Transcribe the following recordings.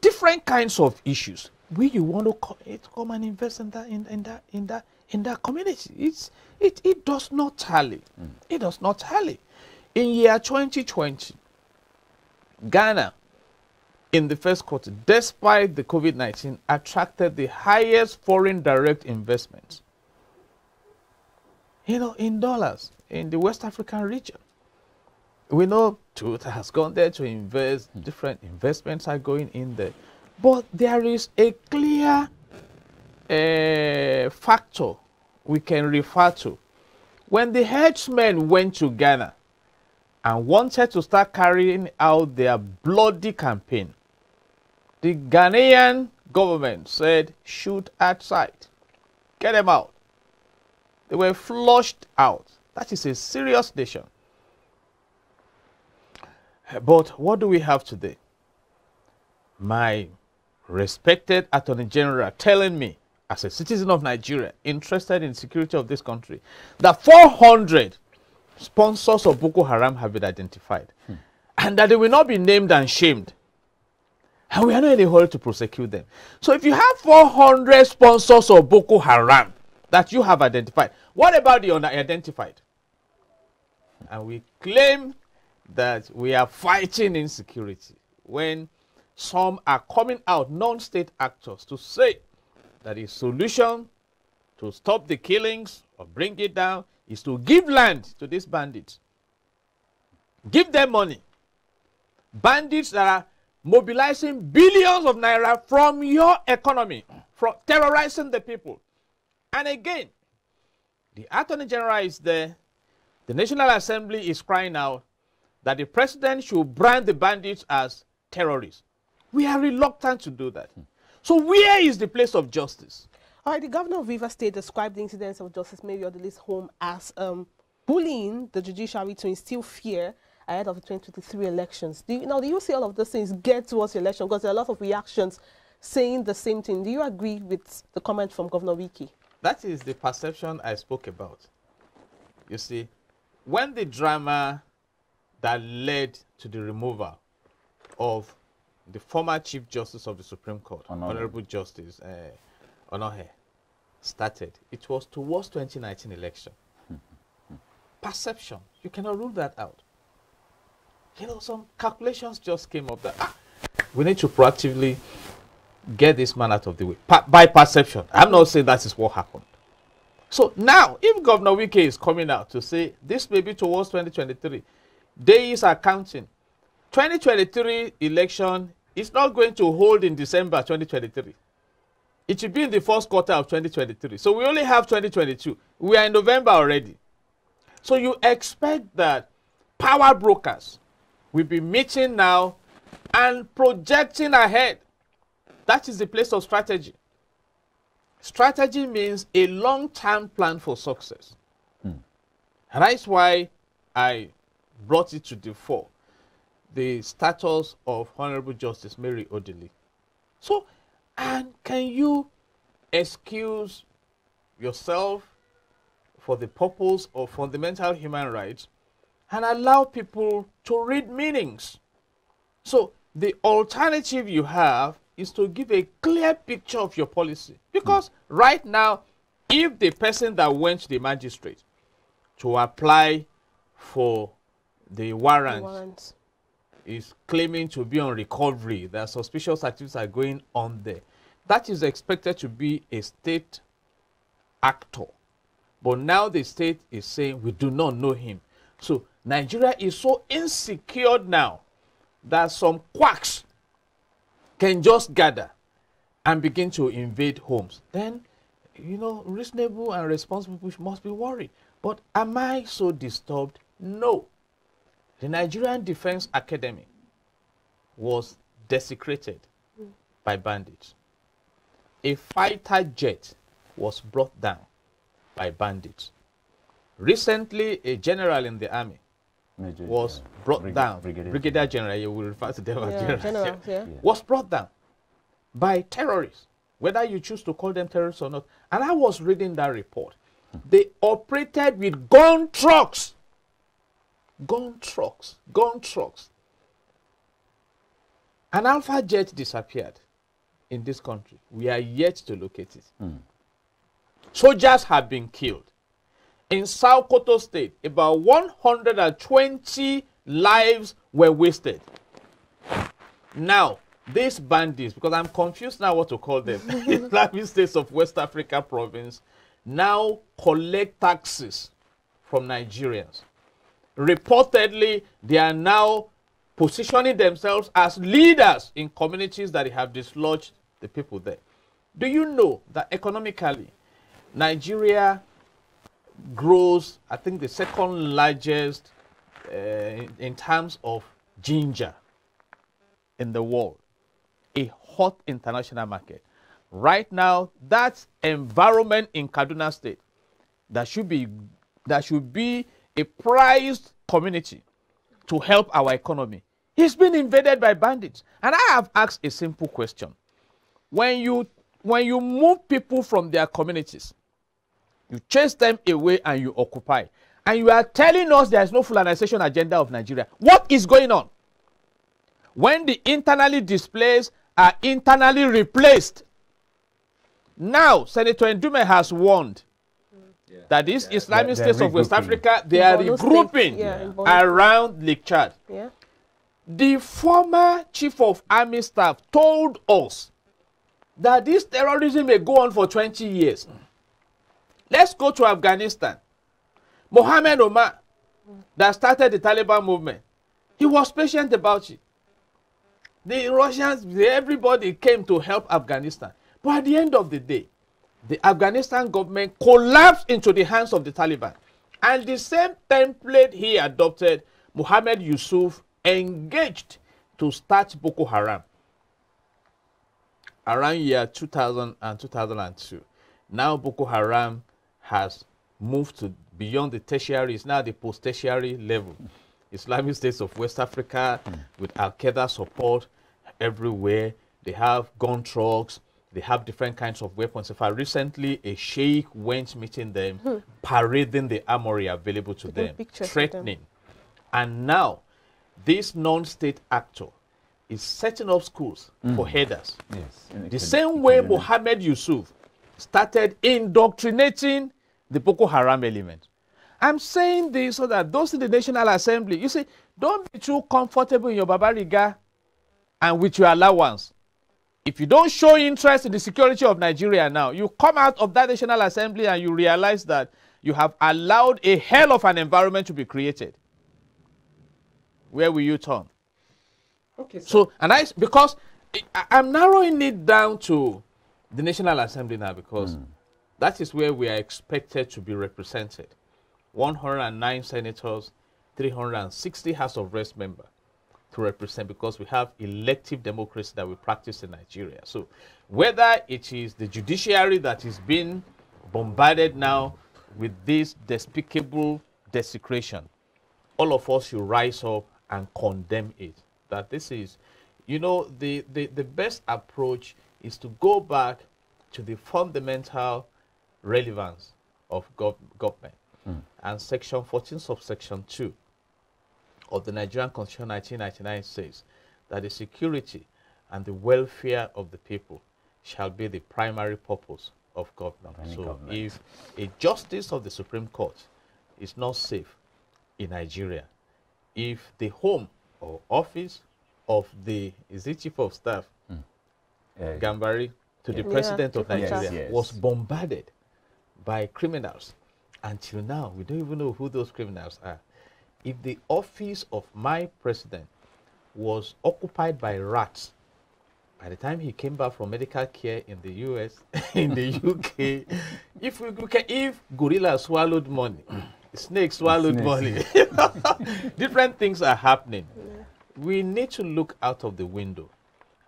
different kinds of issues. You want to come and invest in that community. It does not tally. It does not tally. In year 2020, Ghana, in the first quarter, despite the COVID-19, attracted the highest foreign direct investments, in dollars, in the West African region. We know Toyota has gone there to invest, different investments are going in there. But there is a clear factor we can refer to. When the herdsmen went to Ghana and wanted to start carrying out their bloody campaign, the Ghanaian government said, shoot at sight. Get them out. They were flushed out. That is a serious nation. But what do we have today? My respected Attorney General telling me, as a citizen of Nigeria, interested in security of this country, that 400 sponsors of Boko Haram have been identified, and that they will not be named and shamed. And we are not in a hurry to prosecute them. So if you have 400 sponsors of Boko Haram that you have identified, what about the unidentified? And we claim that we are fighting insecurity when some are coming out, non-state actors, to say that the solution to stop the killings or bring it down is to give land to these bandits. Give them money. Bandits that are mobilizing billions of naira from your economy, from terrorizing the people. And again, the Attorney General is there. The National Assembly is crying out that the president should brand the bandits as terrorists. We are reluctant to do that. So where is the place of justice? All right, the governor of Rivers State described the incidents of Justice Mary Odili's home as bullying the judiciary to instill fear ahead of the 2023 elections. Do you see all of those things get towards the election? Because there are a lot of reactions saying the same thing. Do you agree with the comment from Governor Wiki? That is the perception I spoke about. You see, when the drama that led to the removal of the former Chief Justice of the Supreme Court, Honorable Justice Onohe, started, it was towards 2019 election. Perception, you cannot rule that out. Some calculations just came up that we need to proactively get this man out of the way. By perception. I'm not saying that is what happened. So now, if Governor Wike is coming out to say this may be towards 2023, days are counting. 2023 election is not going to hold in December 2023. It should be in the first quarter of 2023. So we only have 2022. We are in November already. So you expect that power brokers will be meeting now and projecting ahead. That is the place of strategy. Strategy means a long-term plan for success. And that's why I brought it to the fore, the status of Honorable Justice Mary Odili. So, and can you excuse yourself for the purpose of fundamental human rights and allow people to read meanings? So, the alternative you have is to give a clear picture of your policy. Because right now, if the person that went to the magistrate to apply for the warrant is claiming to be on recovery, that suspicious activities are going on there, that is expected to be a state actor. But now the state is saying we do not know him. So Nigeria is so insecure now that some quacks can just gather and begin to invade homes. Then, reasonable and responsible people must be worried. But am I so disturbed? No. The Nigerian Defense Academy was desecrated by bandits. A fighter jet was brought down by bandits. Recently, a general in the army was brought down. Brigadier General, you will refer to them as general. Was brought down by terrorists, whether you choose to call them terrorists or not. And I was reading that report. They operated with gun trucks. Gun trucks. An Alpha jet disappeared in this country. We are yet to locate it. Soldiers have been killed. In South Koto State, about 120 lives were wasted. Now, these bandits, because I'm confused now what to call them, Islamic States of West Africa province, now collect taxes from Nigerians. Reportedly, they are now positioning themselves as leaders in communities that have dislodged the people there. Do you know that economically, Nigeria grows, I think, the second largest in terms of ginger in the world, a hot international market. Right now, that environment in Kaduna State that should be a prized community to help our economy is being invaded by bandits. And I have asked a simple question. When you move people from their communities, you chase them away and you occupy, and you are telling us there is no Fulanization agenda of Nigeria. What is going on? When the internally displaced are internally replaced. Now, Senator Ndume has warned that these Islamic states of West Africa, they are regrouping around Lake Chad. The former chief of army staff told us that this terrorism may go on for 20 years. Let's go to Afghanistan. Mohammed Omar, that started the Taliban movement, he was patient about it. The Russians, everybody came to help Afghanistan. But at the end of the day, the Afghanistan government collapsed into the hands of the Taliban. And the same template he adopted, Mohammed Yusuf engaged to start Boko Haram around year 2000 and 2002. Now Boko Haram has moved to beyond the tertiary, it's now the post-tertiary level. Islamic States of West Africa with Al-Qaeda support everywhere. They have gun trucks. They have different kinds of weapons. In fact, recently a sheikh went meeting them, parading the armory available to them, threatening. And now this non-state actor is setting up schools for headers. The same way Mohammed Yusuf started indoctrinating the Boko Haram element. I'm saying this so that those in the National Assembly, you see, don't be too comfortable in your Babariga and with your allowance. If you don't show interest in the security of Nigeria now, you come out of that National Assembly and you realize that you have allowed a hell of an environment to be created. Where will you turn? Okay. So, and because I'm narrowing it down to the National Assembly now because that is where we are expected to be represented. 109 senators, 360 House of Reps members to represent, because we have elective democracy that we practice in Nigeria. So whether it is the judiciary that is being bombarded now with this despicable desecration, all of us should rise up and condemn it. That this is, you know, the best approach is to go back to the fundamental relevance of government. And Section 14, subsection 2 of the Nigerian Constitution 1999 says that the security and the welfare of the people shall be the primary purpose of government. So if a justice of the Supreme Court is not safe in Nigeria, if the home or office of the chief of staff, Gambari, to the president of Nigeria was bombarded by criminals, until now, we don't even know who those criminals are. If the office of my president was occupied by rats, by the time he came back from medical care in the US, in the UK, if gorilla swallowed money, snake swallowed money, different things are happening. We need to look out of the window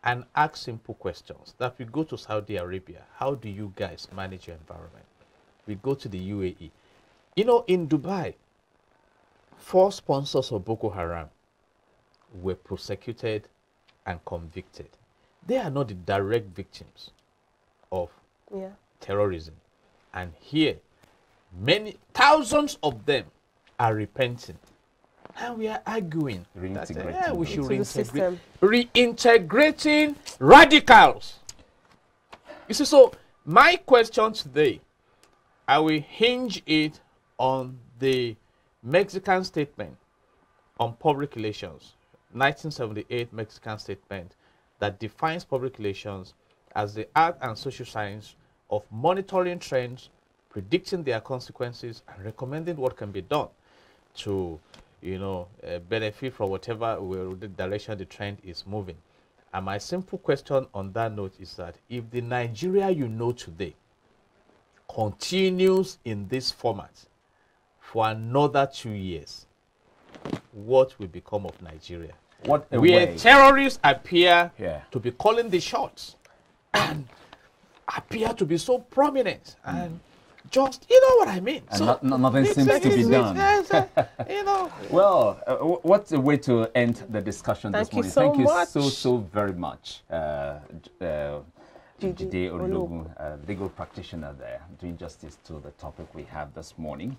and ask simple questions. That we go to Saudi Arabia, how do you guys manage your environment? We go to the UAE. You know, in Dubai, 4 sponsors of Boko Haram were prosecuted and convicted. They are not the direct victims of terrorism. And here, thousands of them are repenting. And we are arguing that Reintegrating we should into the reintegrate. system. Reintegrating radicals. You see, so my question today, I will hinge it on the Mexican statement on public relations, 1978 Mexican statement that defines public relations as the art and social science of monitoring trends, predicting their consequences, and recommending what can be done to, benefit from whatever the direction the trend is moving. And my simple question on that note is that if the Nigeria you know today continues in this format for another 2 years, what will become of Nigeria? What a Where way. terrorists appear Yeah. to be calling the shots and appear to be so prominent and just, you know what I mean? And So nothing seems to be done. Well, what's a way to end the discussion this Thank you morning? so Thank you much. so very much. Jide Jide Ologun. Ologun, legal practitioner there, doing justice to the topic we have this morning.